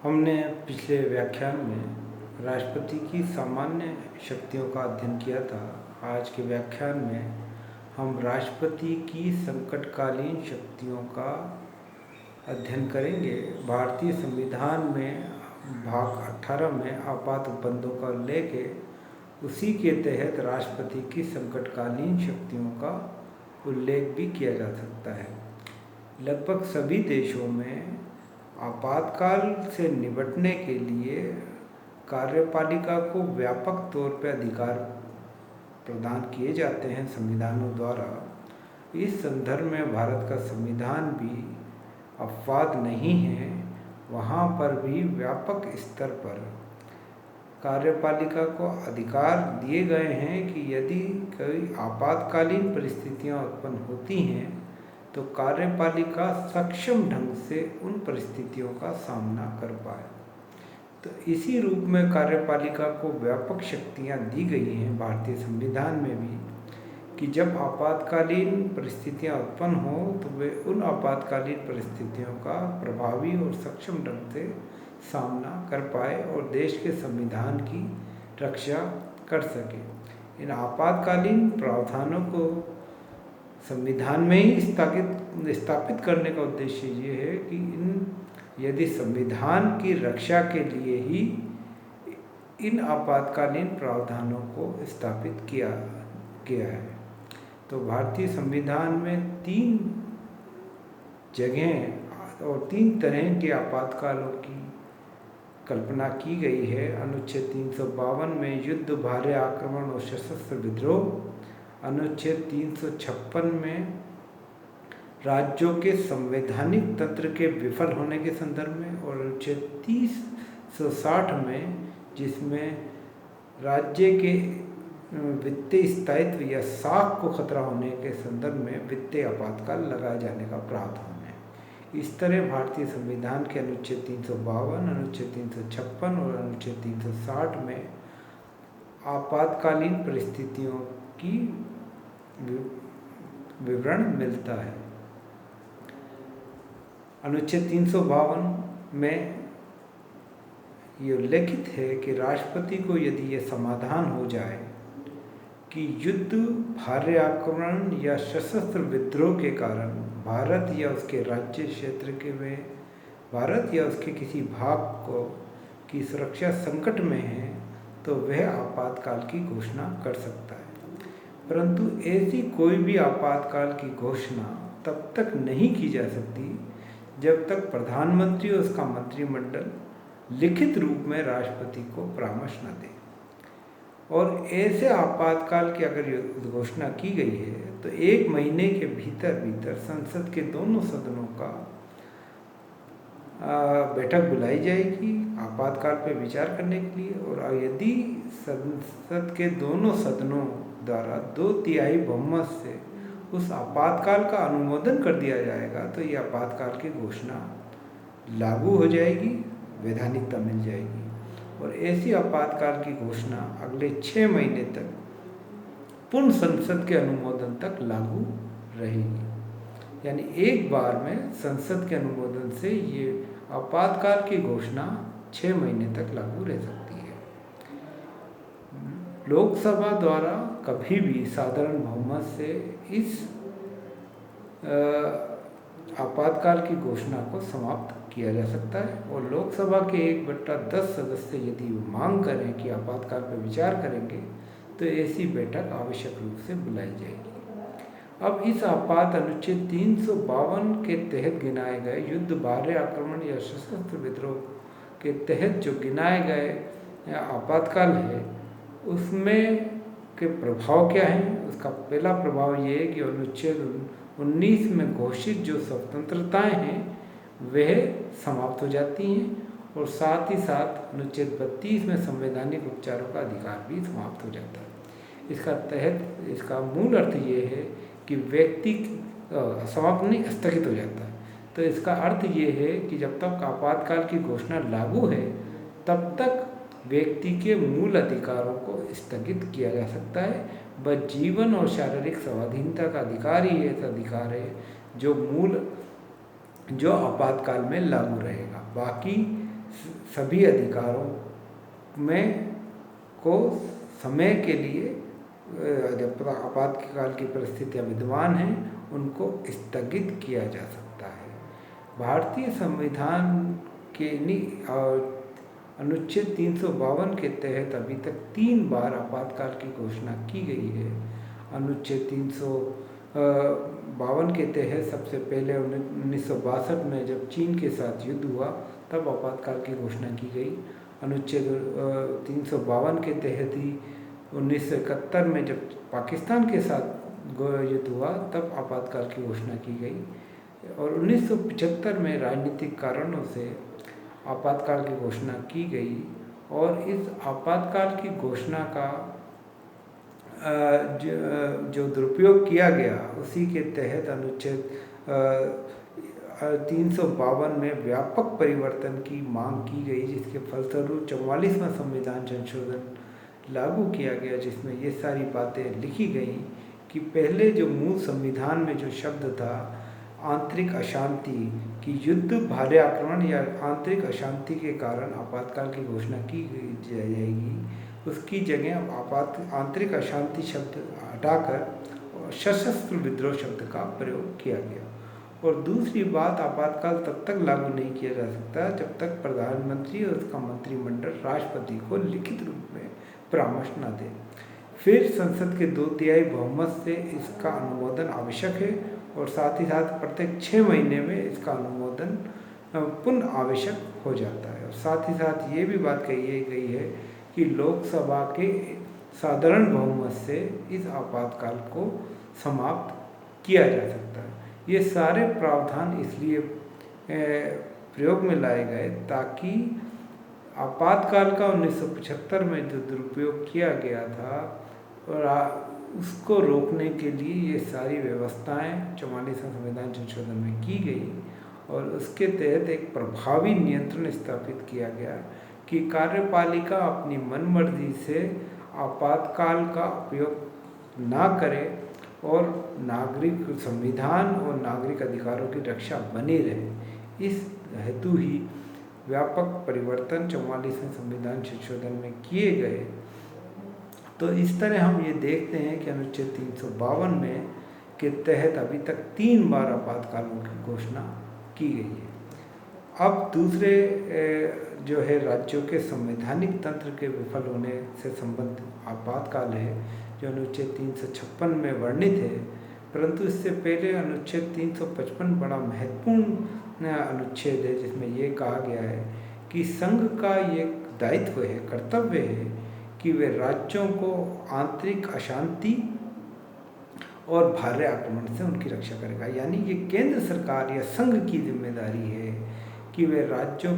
हमने पिछले व्याख्यान में राष्ट्रपति की सामान्य शक्तियों का अध्ययन किया था। आज के व्याख्यान में हम राष्ट्रपति की संकटकालीन शक्तियों का अध्ययन करेंगे। भारतीय संविधान में भाग 18 में आपात उपबंधों का उल्लेख है। उसी के तहत राष्ट्रपति की संकटकालीन शक्तियों का उल्लेख भी किया जा सकता है। लगभग सभी देशों में आपातकाल से निपटने के लिए कार्यपालिका को व्यापक तौर पर अधिकार प्रदान किए जाते हैं संविधानों द्वारा। इस संदर्भ में भारत का संविधान भी अपवाद नहीं है। वहाँ पर भी व्यापक स्तर पर कार्यपालिका को अधिकार दिए गए हैं कि यदि कोई आपातकालीन परिस्थितियाँ उत्पन्न होती हैं तो कार्यपालिका सक्षम ढंग से उन परिस्थितियों का सामना कर पाए। तो इसी रूप में कार्यपालिका को व्यापक शक्तियां दी गई हैं भारतीय संविधान में भी कि जब आपातकालीन परिस्थितियां उत्पन्न हो तो वे उन आपातकालीन परिस्थितियों का प्रभावी और सक्षम ढंग से सामना कर पाए और देश के संविधान की रक्षा कर सके। इन आपातकालीन प्रावधानों को संविधान में ही स्थापित करने का उद्देश्य ये है कि यदि संविधान की रक्षा के लिए ही इन आपातकालीन प्रावधानों को स्थापित किया गया है। तो भारतीय संविधान में 3 जगह और 3 तरह के आपातकालों की कल्पना की गई है। अनुच्छेद 352 में युद्ध, भारी आक्रमण और सशस्त्र विद्रोह, अनुच्छेद 356 में राज्यों के संवैधानिक तंत्र के विफल होने के संदर्भ में, और अनुच्छेद 360 में जिसमें राज्य के वित्तीय स्थायित्व या साख को खतरा होने के संदर्भ में वित्तीय आपातकाल लगाए जाने का प्रावधान है। इस तरह भारतीय संविधान के अनुच्छेद 352, अनुच्छेद 356 और अनुच्छेद 360 में आपातकालीन परिस्थितियों की विवरण मिलता है। अनुच्छेद 352 में ये उल्लेखित है कि राष्ट्रपति को यदि ये समाधान हो जाए कि युद्ध, भारी आक्रमण या सशस्त्र विद्रोह के कारण भारत या उसके राज्य क्षेत्र के में भारत या उसके किसी भाग को की सुरक्षा संकट में है तो वह आपातकाल की घोषणा कर सकता है। परंतु ऐसी कोई भी आपातकाल की घोषणा तब तक नहीं की जा सकती जब तक प्रधानमंत्री और उसका मंत्रिमंडल लिखित रूप में राष्ट्रपति को परामर्श न दे। और ऐसे आपातकाल की अगर घोषणा की गई है तो 1 महीने के भीतर संसद के दोनों सदनों का बैठक बुलाई जाएगी आपातकाल पर विचार करने के लिए। और यदि संसद के दोनों सदनों द्वारा 2/3 बहुमत से उस आपातकाल का अनुमोदन कर दिया जाएगा तो ये आपातकाल की घोषणा लागू हो जाएगी, वैधानिकता मिल जाएगी। और ऐसी आपातकाल की घोषणा अगले 6 महीने तक पूर्ण संसद के अनुमोदन तक लागू रहेगी। यानी एक बार में संसद के अनुमोदन से ये आपातकाल की घोषणा 6 महीने तक लागू रह सकती है। लोकसभा द्वारा कभी भी साधारण बहुमत से इस आपातकाल की घोषणा को समाप्त किया जा सकता है। और लोकसभा के 1/10 सदस्य यदि मांग करें कि आपातकाल पर विचार करेंगे तो ऐसी बैठक आवश्यक रूप से बुलाई जाएगी। अब इस आपात अनुच्छेद 352 के तहत गिनाए गए युद्ध, भारी आक्रमण या सशस्त्र विद्रोह के तहत जो गिनाए गए आपातकाल है उसमें के प्रभाव क्या हैं। उसका पहला प्रभाव ये है कि अनुच्छेद 19 में घोषित जो स्वतंत्रताएं हैं वह समाप्त हो जाती हैं और साथ ही साथ अनुच्छेद 32 में संवैधानिक उपचारों का अधिकार भी समाप्त हो जाता है। इसका मूल अर्थ ये है कि व्यक्ति समाप्त नहीं, स्थगित हो जाता है। तो इसका अर्थ ये है कि जब तक आपातकाल की घोषणा लागू है तब तक व्यक्ति के मूल अधिकारों को स्थगित किया जा सकता है। बस जीवन और शारीरिक स्वाधीनता का अधिकार ही ऐसा अधिकार है जो आपातकाल में लागू रहेगा। बाकी सभी अधिकारों में को समय के लिए जब आपातकाल की परिस्थितियाँ विद्यमान हैं उनको स्थगित किया जा सकता है। भारतीय संविधान के अनुच्छेद 352 के तहत अभी तक 3 बार आपातकाल की घोषणा की गई है। अनुच्छेद 352 के तहत सबसे पहले 1962 में जब चीन के साथ युद्ध हुआ तब आपातकाल की घोषणा की गई। अनुच्छेद 352 के तहत ही 1971 में जब पाकिस्तान के साथ युद्ध हुआ तब आपातकाल की घोषणा की गई और 1975 में राजनीतिक कारणों से आपातकाल की घोषणा की गई। और इस आपातकाल की घोषणा का जो दुरुपयोग किया गया उसी के तहत अनुच्छेद 352 में व्यापक परिवर्तन की मांग की गई, जिसके फलस्वरूप 44वां संविधान संशोधन लागू किया गया, जिसमें ये सारी बातें लिखी गई कि पहले जो मूल संविधान में जो शब्द था आंतरिक अशांति की युद्ध, भारी आक्रमण या आंतरिक अशांति के कारण आपातकाल की घोषणा की जाएगी, उसकी जगह आंतरिक अशांति शब्द हटाकर सशस्त्र विद्रोह शब्द का प्रयोग किया गया। और दूसरी बात, आपातकाल तब तक लागू नहीं किया जा सकता जब तक प्रधानमंत्री और उसका मंत्रिमंडल राष्ट्रपति को लिखित रूप में परामर्श न दे। फिर संसद के 2/3 बहुमत से इसका अनुमोदन आवश्यक है और साथ ही साथ प्रत्येक 6 महीने में इसका अनुमोदन पुनः आवश्यक हो जाता है। और साथ ही साथ ये भी बात कही गई है कि लोकसभा के साधारण बहुमत से इस आपातकाल को समाप्त किया जा सकता है। ये सारे प्रावधान इसलिए प्रयोग में लाए गए ताकि आपातकाल का 1975 में जो दुरुपयोग किया गया था और उसको रोकने के लिए ये सारी व्यवस्थाएं 44वां संविधान संशोधन में की गई और उसके तहत एक प्रभावी नियंत्रण स्थापित किया गया कि कार्यपालिका अपनी मनमर्जी से आपातकाल का उपयोग ना करे और नागरिक संविधान और नागरिक अधिकारों की रक्षा बनी रहे। इस हेतु ही व्यापक परिवर्तन 44वें संविधान संशोधन में किए गए। तो इस तरह हम ये देखते हैं कि अनुच्छेद 352 में के तहत अभी तक 3 बार आपातकालों की घोषणा की गई है। अब दूसरे जो है राज्यों के संवैधानिक तंत्र के विफल होने से संबंधित आपातकाल है जो अनुच्छेद 356 में वर्णित है, परंतु इससे पहले अनुच्छेद 355 बड़ा महत्वपूर्ण अनुच्छेद है जिसमें ये कहा गया है कि संघ का ये दायित्व है, कर्तव्य है कि वे राज्यों को आंतरिक अशांति और भारी आक्रमण से उनकी रक्षा करेगा। यानी ये केंद्र सरकार या संघ की जिम्मेदारी है कि वे राज्यों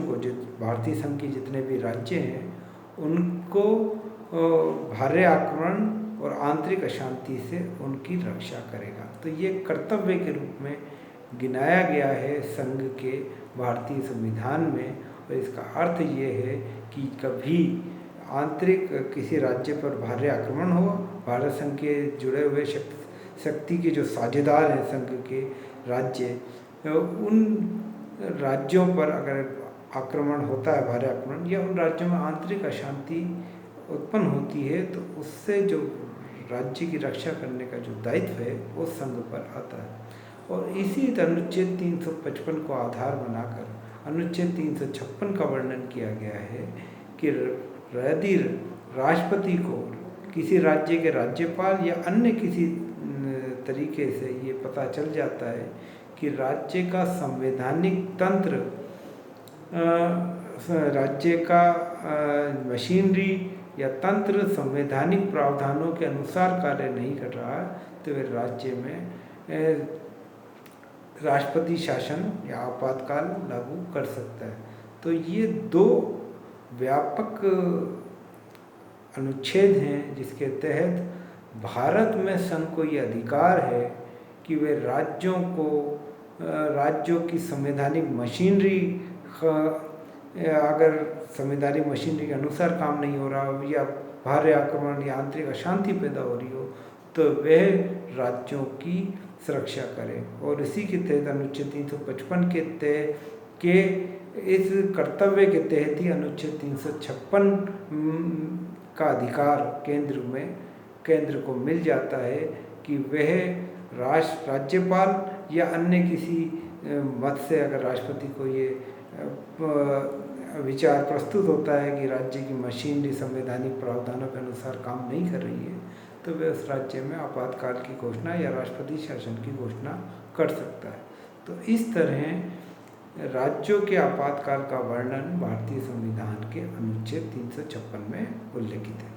को जो भारतीय संघ के जितने भी राज्य हैं उनको भारी आक्रमण और आंतरिक अशांति से उनकी रक्षा करेगा। तो ये कर्तव्य के रूप में गिनाया गया है संघ के भारतीय संविधान में और इसका अर्थ ये है कि कभी आंतरिक किसी राज्य पर भारी आक्रमण हो, भारत संघ के जुड़े हुए शक्ति के जो साझेदार हैं संघ के राज्य, उन राज्यों पर अगर आक्रमण होता है, भारी आक्रमण, या उन राज्यों में आंतरिक अशांति उत्पन्न होती है तो उससे जो राज्य की रक्षा करने का जो दायित्व है वो संघ पर आता है। और इसी अनुच्छेद 355 को आधार बनाकर अनुच्छेद 356 का वर्णन किया गया है कि यदि राष्ट्रपति को किसी राज्य के राज्यपाल या अन्य किसी तरीके से ये पता चल जाता है कि राज्य का संवैधानिक तंत्र, राज्य का मशीनरी या तंत्र संवैधानिक प्रावधानों के अनुसार कार्य नहीं कर रहा है तो वे राज्य में राष्ट्रपति शासन या आपातकाल लागू कर सकता है। तो ये 2 व्यापक अनुच्छेद हैं जिसके तहत भारत में संघ को ये अधिकार है कि वे राज्यों की संवैधानिक मशीनरी, अगर संवैधानिक मशीनरी के अनुसार काम नहीं हो रहा हो या भारी आक्रमण या आंतरिक अशांति पैदा हो रही हो तो वह राज्यों की सुरक्षा करें। और इसी के तहत अनुच्छेद 355 के इस कर्तव्य के तहत ही अनुच्छेद 356 का अधिकार केंद्र को मिल जाता है कि वह राज्यपाल या अन्य किसी मत से अगर राष्ट्रपति को ये विचार प्रस्तुत होता है कि राज्य की मशीनरी संवैधानिक प्रावधानों के अनुसार काम नहीं कर रही है, तो वह उस राज्य में आपातकाल की घोषणा या राष्ट्रपति शासन की घोषणा कर सकता है। तो इस तरह राज्यों के आपातकाल का वर्णन भारतीय संविधान के अनुच्छेद 356 में उल्लेखित है।